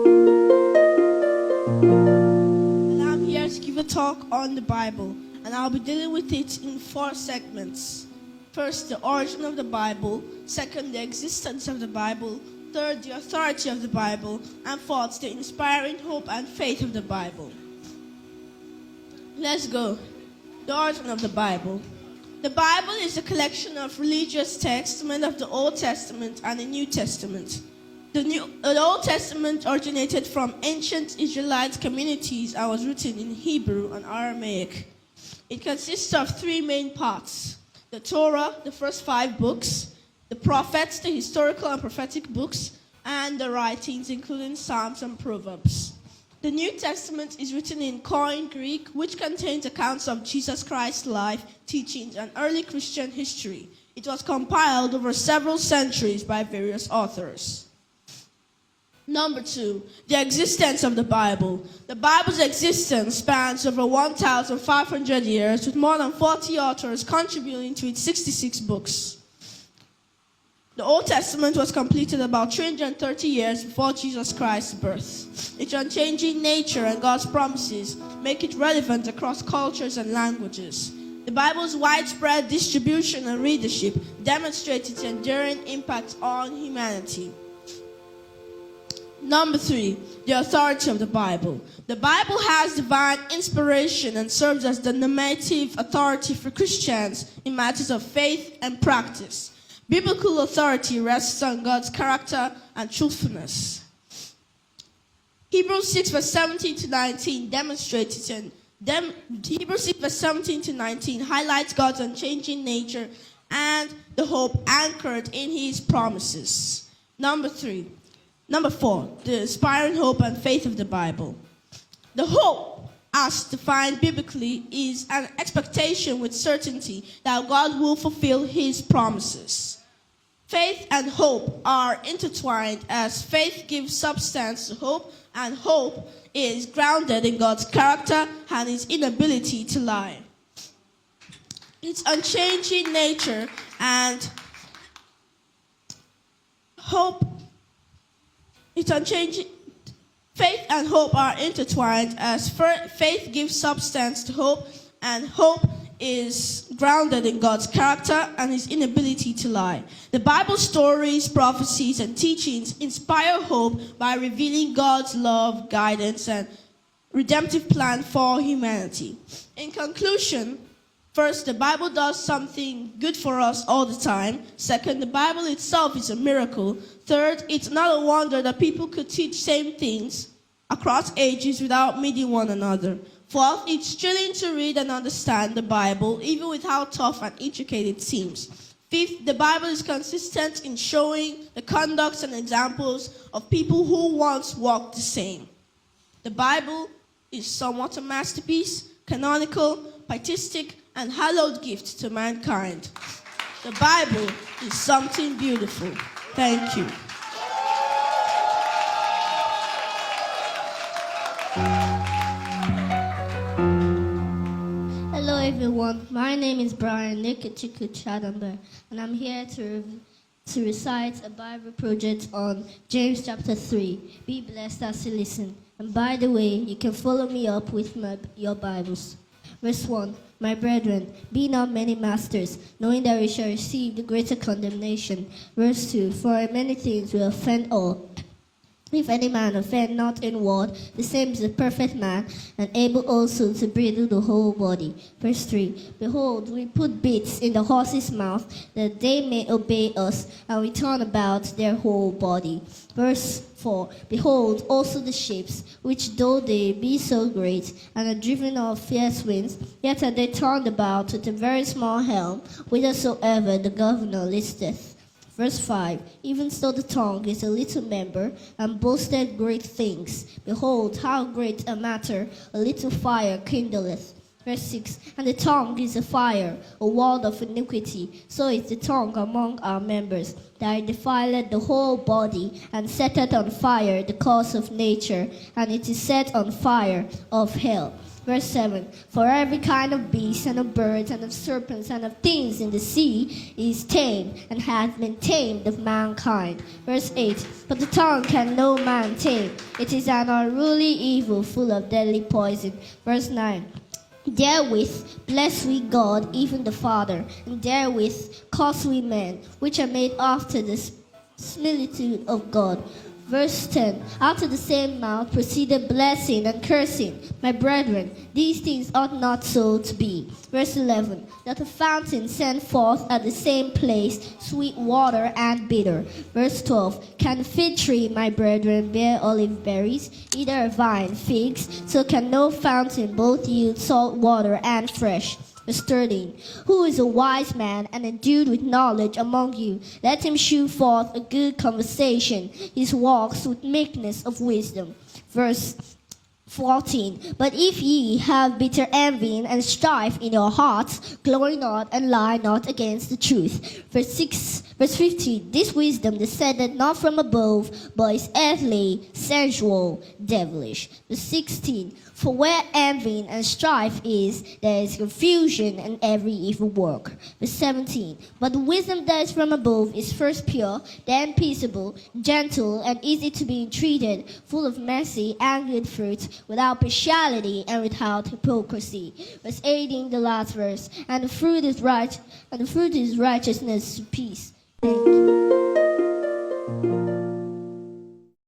And I'm here to give a talk on the Bible, and I'll be dealing with it in 4 segments. First, the origin of the Bible. Second, the existence of the Bible. Third, the authority of the Bible. And fourth, the inspiring hope and faith of the Bible. Let's go. The origin of the Bible. The Bible is a collection of religious texts made of the Old Testament and the New Testament. The Old Testament originated from ancient Israelite communities and was written in Hebrew and Aramaic. It consists of 3 main parts: the Torah, the first 5 books, the prophets, the historical and prophetic books, and the writings, including Psalms and Proverbs. The New Testament is written in Koine Greek, which contains accounts of Jesus Christ's life, teachings, and early Christian history. It was compiled over several centuries by various authors. Number 2, the existence of the Bible. The Bible's existence spans over 1,500 years, with more than 40 authors contributing to its 66 books. The Old Testament was completed about 330 years before Jesus Christ's birth. Its unchanging nature and God's promises make it relevant across cultures and languages. The Bible's widespread distribution and readership demonstrate its enduring impact on humanity. Number 3, the authority of the Bible. The Bible has divine inspiration and serves as the normative authority for Christians in matters of faith and practice. Biblical authority rests on God's character and truthfulness. Hebrews 6 verse 17 to 19 demonstrates it, Hebrews 6 verse 17 to 19 highlights God's unchanging nature and the hope anchored in his promises. Number 4, the inspiring hope and faith of the Bible. The hope, as defined biblically, is an expectation with certainty that God will fulfill his promises. Faith and hope are intertwined, as faith gives substance to hope, and hope is grounded in God's character and his inability to lie. Its unchanging nature and hope Faith and hope are intertwined, as faith gives substance to hope, and hope is grounded in God's character and his inability to lie. The Bible's stories, prophecies, and teachings inspire hope by revealing God's love, guidance, and redemptive plan for humanity. In conclusion, first, the Bible does something good for us all the time. Second, the Bible itself is a miracle. Third, it's not a wonder that people could teach same things across ages without meeting one another. Fourth, it's thrilling to read and understand the Bible, even with how tough and intricate it seems. Fifth, the Bible is consistent in showing the conducts and examples of people who once walked the same. The Bible is somewhat a masterpiece, canonical, pietistic, and hallowed gift to mankind. The Bible is something beautiful. Thank you. Hello everyone, my name is Brian Nekechiku Chadamber, and I'm here to recite a Bible project on James chapter 3. Be blessed as you listen. And by the way, you can follow me up with your Bibles. Verse 1, my brethren, be not many masters, knowing that we shall receive the greater condemnation. Verse 2, for in many things we offend all. If any man offend not in word, the same is a perfect man, and able also to bridle the whole body. Verse 3, behold, we put bits in the horse's mouth, that they may obey us, and we turn about their whole body. Verse 4, behold also the ships, which though they be so great, and are driven of fierce winds, yet are they turned about with a very small helm, whithersoever the governor listeth. Verse 5, even so the tongue is a little member, and boasted great things. Behold, how great a matter a little fire kindleth. Verse 6, and the tongue is a fire, a world of iniquity. So is the tongue among our members, that it defileth the whole body, and setteth on fire the course of nature, and it is set on fire of hell. Verse 7. For every kind of beast and of birds and of serpents and of things in the sea is tamed and has been tamed of mankind. Verse 8. But the tongue can no man tame. It is an unruly evil full of deadly poison. Verse 9. Therewith bless we God, even the Father, and therewith curse we men, which are made after the similitude of God. Verse 10. Out of the same mouth proceeded blessing and cursing. My brethren, these things ought not so to be. Verse 11. That a fountain send forth at the same place sweet water and bitter. Verse 12. Can a fig tree, my brethren, bear olive berries, either a vine figs? So can no fountain both yield salt water and fresh. Verse 13. Who is a wise man and endued with knowledge among you? Let him shew forth a good conversation, his walks with meekness of wisdom. Verse 14. But if ye have bitter envy and strife in your hearts, glory not and lie not against the truth. Verse 15. This wisdom descended not from above, but is earthly, sensual, devilish. Verse 16. For where envy and strife is, there is confusion and every evil work. Verse 17. But the wisdom that is from above is first pure, then peaceable, gentle, and easy to be entreated, full of mercy and good fruits, without partiality and without hypocrisy. Verse 18, the last verse. And the fruit is righteousness to peace. Thank you.